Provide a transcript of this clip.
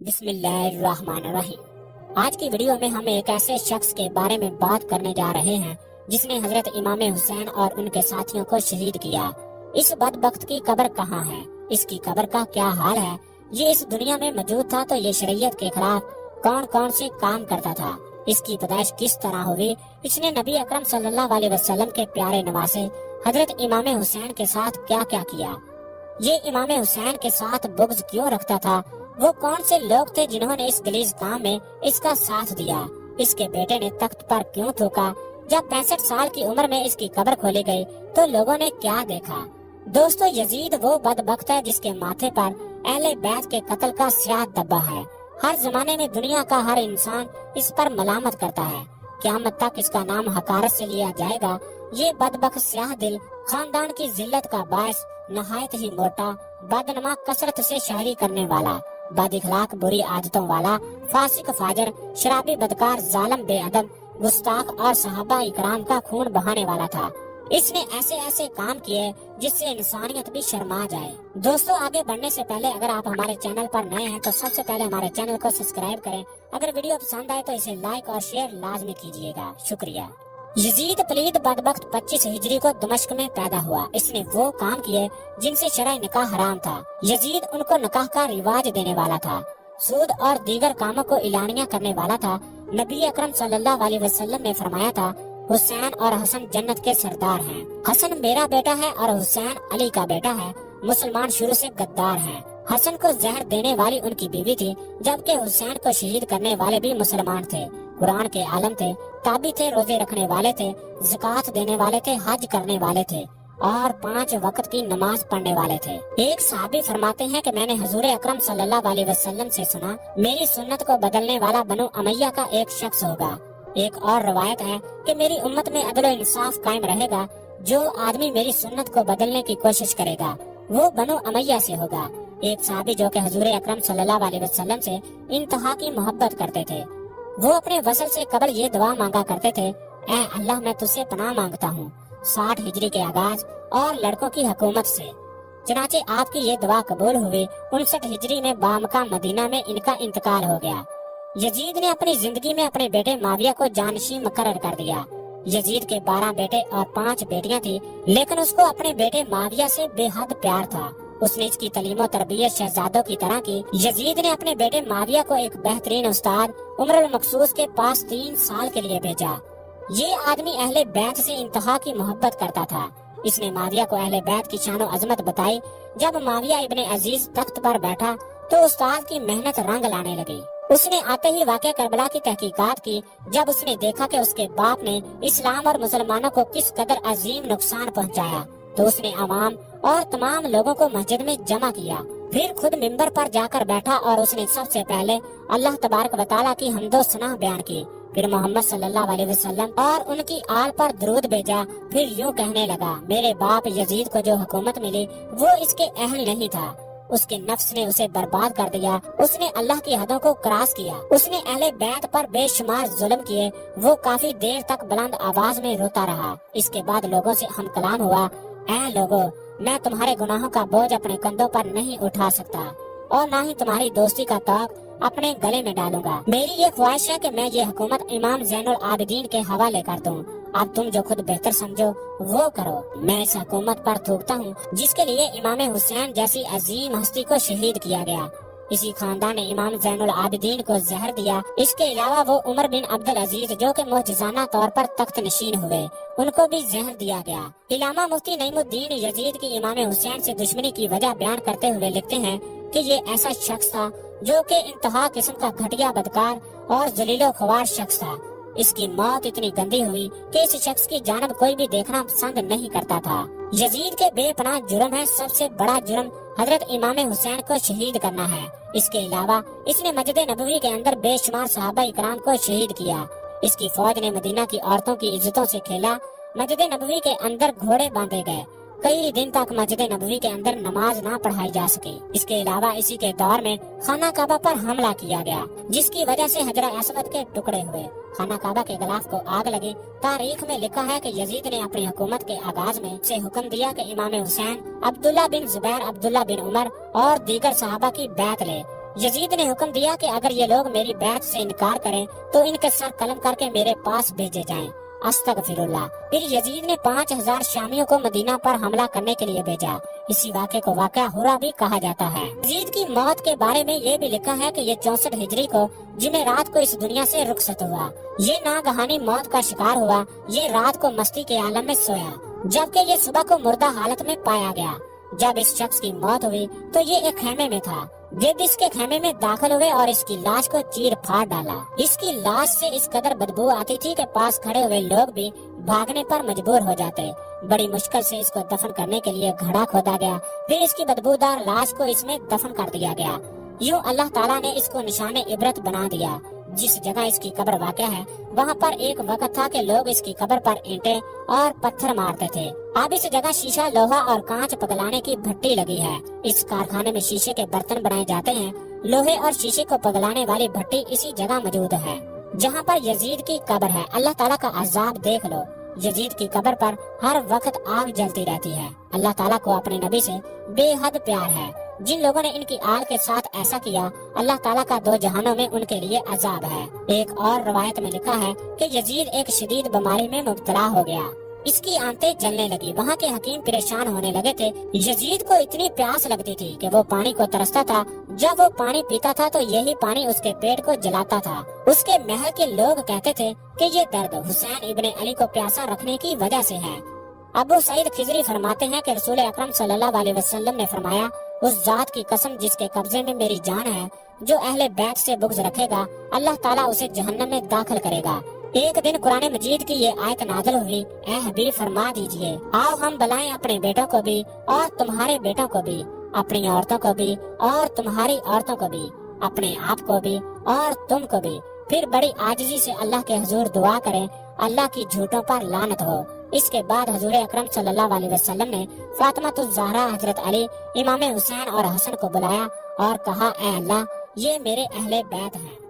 بسم اللہ الرحمن الرحیم۔ آج کی ویڈیو میں ہم ایک ایسے شخص کے بارے میں بات کرنے جا رہے ہیں جس نے حضرت امام حسین اور ان کے ساتھیوں کو شہید کیا۔ اس بدبخت کی قبر کہاں ہے؟ اس کی قبر کا کیا حال ہے؟ یہ اس دنیا میں موجود تھا تو یہ شریعت کے خلاف کون کون سے کام کرتا تھا؟ اس کی پیدائش کس طرح ہوئی؟ اس نے نبی اکرم صلی اللہ علیہ وسلم کے پیارے نواسے حضرت امام حسین کے ساتھ کیا کیا کیا؟ یہ امام حسین کے ساتھ بغض کیوں رکھتا تھا؟ وہ کون سے لوگ تھے جنہوں نے اس گلیز کام میں اس کا ساتھ دیا؟ اس کے بیٹے نے تخت پر کیوں تھوکا؟ جب 65 سال کی عمر میں اس کی قبر کھولی گئی تو لوگوں نے کیا دیکھا؟ دوستو، یزید وہ بدبخت ہے جس کے ماتھے پر اہل بیت کے قتل کا سیاہ دبا ہے۔ ہر زمانے میں دنیا کا ہر انسان اس پر ملامت کرتا ہے۔ قیامت تک اس کا نام حقارت سے لیا جائے گا۔ یہ بدبخت سیاہ دل خاندان کی ذلت کا باعث، نہایت ہی موٹا، بدنما، کثرت سے شاعری کرنے والا، بد اخلاق، بری عادتوں والا، فاسق، فاجر، شرابی، بدکار، ظالم، بے ادب، گستاخ اور صحابہ اکرام کا خون بہانے والا تھا۔ اس نے ایسے ایسے کام کیے جس سے انسانیت بھی شرما جائے۔ دوستو، آگے بڑھنے سے پہلے اگر آپ ہمارے چینل پر نئے ہیں تو سب سے پہلے ہمارے چینل کو سبسکرائب کریں۔ اگر ویڈیو پسند آئے تو اسے لائک اور شیئر لازمی کیجیے گا۔ شکریہ۔ یزید پلید بدبخت 25 ہجری کو دمشق میں پیدا ہوا۔ اس نے وہ کام کیے جن سے شرع نکاح حرام تھا۔ یزید ان کو نکاح کا رواج دینے والا تھا، سود اور دیگر کاموں کو اعلانیہ کرنے والا تھا۔ نبی اکرم صلی اللہ علیہ وسلم نے فرمایا تھا، حسین اور حسن جنت کے سردار ہیں۔ حسن میرا بیٹا ہے اور حسین علی کا بیٹا ہے۔ مسلمان شروع سے غدار ہیں۔ حسن کو زہر دینے والی ان کی بیوی تھی، جبکہ حسین کو شہید کرنے والے بھی مسلمان تھے، قرآن کے عالم تھے، تابی تھے، روزے رکھنے والے تھے، زکوٰۃ دینے والے تھے، حج کرنے والے تھے اور 5 وقت کی نماز پڑھنے والے تھے۔ ایک صحابی فرماتے ہیں کہ میں نے حضور اکرم صلی اللہ علیہ وسلم سے سنا، میری سنت کو بدلنے والا بنو امیہ کا ایک شخص ہوگا۔ ایک اور روایت ہے کہ میری امت میں عدل و انصاف قائم رہے گا، جو آدمی میری سنت کو بدلنے کی کوشش کرے گا وہ بنو امیہ سے ہوگا۔ ایک صحابی جو کہ حضور اکرم صلی اللہ علیہ وسلم سے انتہا کی محبت کرتے تھے، وہ اپنے وصل سے قبل یہ دعا مانگا کرتے تھے، اے اللہ، میں تجھ سے پناہ مانگتا ہوں 60 ہجری کے آغاز اور لڑکوں کی حکومت سے۔ چنانچہ آپ کی یہ دعا قبول ہوئی۔ 59 ہجری میں بامکہ مدینہ میں ان کا انتقال ہو گیا۔ یزید نے اپنی زندگی میں اپنے بیٹے معاویہ کو جانشین مقرر کر دیا۔ یزید کے 12 بیٹے اور 5 بیٹیاں تھیں، لیکن اس کو اپنے بیٹے معاویہ سے بے حد پیار تھا۔ اس نے اس کی تعلیم و تربیت شہزادوں کی طرح کی۔ یزید نے اپنے بیٹے معاویہ کو ایک بہترین استاد عمر المقصوص کے پاس 3 سال کے لیے بھیجا۔ یہ آدمی اہل بیت سے انتہا کی محبت کرتا تھا۔ اس نے معاویہ کو اہل بیت کی شان و عظمت بتائی۔ جب معاویہ ابن عزیز تخت پر بیٹھا تو استاد کی محنت رنگ لانے لگی۔ اس نے آتے ہی واقعہ کربلا کی تحقیقات کی۔ جب اس نے دیکھا کہ اس کے باپ نے اسلام اور مسلمانوں کو کس قدر عظیم نقصان پہنچایا تو اس نے عوام اور تمام لوگوں کو مسجد میں جمع کیا، پھر خود منبر پر جا کر بیٹھا اور اس نے سب سے پہلے اللہ تبارک و تعالیٰ کی حمد و ثنا بیان کی، پھر محمد صلی اللہ علیہ وسلم اور ان کی آل پر درود بھیجا، پھر یوں کہنے لگا، میرے باپ یزید کو جو حکومت ملی وہ اس کے اہل نہیں تھا، اس کے نفس نے اسے برباد کر دیا، اس نے اللہ کی حدوں کو کراس کیا، اس نے اہل بیت پر بے شمار ظلم کیے۔ وہ کافی دیر تک بلند آواز میں روتا رہا۔ اس کے بعد لوگوں سے ہم کلام ہوا، اے لوگو، میں تمہارے گناہوں کا بوجھ اپنے کندھوں پر نہیں اٹھا سکتا اور نہ ہی تمہاری دوستی کا توق اپنے گلے میں ڈالوں گا۔ میری یہ خواہش ہے کہ میں یہ حکومت امام زین العابدین کے حوالے کر دوں۔ اب تم جو خود بہتر سمجھو وہ کرو۔ میں اس حکومت پر تھوکتا ہوں جس کے لیے امام حسین جیسی عظیم ہستی کو شہید کیا گیا۔ اسی خاندان نے امام زین العابدین کو زہر دیا۔ اس کے علاوہ وہ عمر بن عبدالعزیز جو کہ معجزانہ طور پر تخت نشین ہوئے، ان کو بھی زہر دیا گیا۔ علامہ مفتی نعیم الدین یزید کی امام حسین سے دشمنی کی وجہ بیان کرتے ہوئے لکھتے ہیں کہ یہ ایسا شخص تھا جو کہ انتہا قسم کا گھٹیا، بدکار اور ذلیل و خوار شخص تھا۔ اس کی موت اتنی گندی ہوئی کہ اس شخص کی جانب کوئی بھی دیکھنا پسند نہیں کرتا تھا۔ یزید کے بے پناہ جرم ہے، سب سے بڑا جرم حضرت امام حسین کو شہید کرنا ہے۔ اس کے علاوہ اس نے مسجد نبوی کے اندر بے شمار صحابہ اکرام کو شہید کیا۔ اس کی فوج نے مدینہ کی عورتوں کی عزتوں سے کھیلا۔ مسجد نبوی کے اندر گھوڑے باندھے گئے، کئی دن تک مسجد نبوی کے اندر نماز نہ پڑھائی جا سکی۔ اس کے علاوہ اسی کے دور میں خانہ کعبہ پر حملہ کیا گیا، جس کی وجہ سے حجر اسود کے ٹکڑے ہوئے، خانہ کعبہ کے غلاف کو آگ لگی۔ تاریخ میں لکھا ہے کہ یزید نے اپنی حکومت کے آغاز میں سے حکم دیا کہ امام حسین عبداللہ بن زبیر، عبداللہ بن عمر اور دیگر صحابہ کی بیعت لے یزید نے حکم دیا کہ اگر یہ لوگ میری بیعت سے انکار کریں تو ان کے سر قلم کر کے میرے پاس بھیجے جائیں۔ استغفر اللہ۔ پھر یزید نے 5000 شامیوں کو مدینہ پر حملہ کرنے کے لیے بھیجا۔ اسی واقعے کو واقعہ ہرا بھی کہا جاتا ہے۔ یزید کی موت کے بارے میں یہ بھی لکھا ہے کہ یہ 64 ہجری کو جمعہ رات کو اس دنیا سے رخصت ہوا۔ یہ ناگہانی موت کا شکار ہوا۔ یہ رات کو مستی کے عالم میں سویا، جبکہ یہ صبح کو مردہ حالت میں پایا گیا۔ جب اس شخص کی موت ہوئی تو یہ ایک خیمے میں تھا۔ جب اس کے خیمے میں داخل ہوئے اور اس کی لاش کو چیر پھاڑ ڈالا۔ اس کی لاش سے اس قدر بدبو آتی تھی کہ پاس کھڑے ہوئے لوگ بھی بھاگنے پر مجبور ہو جاتے۔ بڑی مشکل سے اس کو دفن کرنے کے لیے گھڑا کھودا گیا، پھر اس کی بدبودار لاش کو اس میں دفن کر دیا گیا۔ یوں اللہ تعالیٰ نے اس کو نشان عبرت بنا دیا۔ جس جگہ اس کی قبر واقع ہے وہاں پر ایک وقت تھا کہ لوگ اس کی قبر پر اینٹیں اور پتھر مارتے تھے۔ اب اس جگہ شیشہ، لوہا اور کانچ پگلانے کی بھٹی لگی ہے۔ اس کارخانے میں شیشے کے برتن بنائے جاتے ہیں۔ لوہے اور شیشے کو پگلانے والی بھٹی اسی جگہ موجود ہے جہاں پر یزید کی قبر ہے۔ اللہ تعالیٰ کا عذاب دیکھ لو۔ یزید کی قبر پر ہر وقت آگ جلتی رہتی ہے۔ اللہ تعالیٰ کو اپنے نبی سے بے حد پیار ہے۔ جن لوگوں نے ان کی آل کے ساتھ ایسا کیا، اللہ تعالیٰ کا 2 جہانوں میں ان کے لیے عذاب ہے۔ ایک اور روایت میں لکھا ہے کہ یزید ایک شدید بیماری میں مبتلا ہو گیا۔ اس کی آنتیں جلنے لگی۔ وہاں کے حکیم پریشان ہونے لگے تھے۔ یزید کو اتنی پیاس لگتی تھی کہ وہ پانی کو ترستا تھا۔ جب وہ پانی پیتا تھا تو یہی پانی اس کے پیٹ کو جلاتا تھا۔ اس کے محل کے لوگ کہتے تھے کہ یہ درد حسین ابن علی کو پیاسا رکھنے کی وجہ سے ہے۔ ابو سعید خضری فرماتے ہیں کہ رسول اکرم صلی اللہ علیہ وسلم نے فرمایا، اس ذات کی قسم جس کے قبضے میں میری جان ہے، جو اہل بیت سے بغض رکھے گا اللہ تعالیٰ اسے جہنم میں داخل کرے گا۔ ایک دن قرآن مجید کی یہ آیت نازل ہوئی، اے حبیب فرما دیجئے، آؤ ہم بلائیں اپنے بیٹوں کو بھی اور تمہارے بیٹوں کو بھی، اپنی عورتوں کو بھی اور تمہاری عورتوں کو بھی، اپنے آپ کو بھی اور تم کو بھی، پھر بڑی عاجزی سے اللہ کے حضور دعا کریں، اللہ کی جھوٹوں پر لعنت ہو۔ اس کے بعد حضور اکرم صلی اللہ علیہ وسلم نے فاطمہ الزہرا، حضرت علی، امام حسین اور حسن کو بلایا اور کہا، اے اللہ، یہ میرے اہل بیت ہیں۔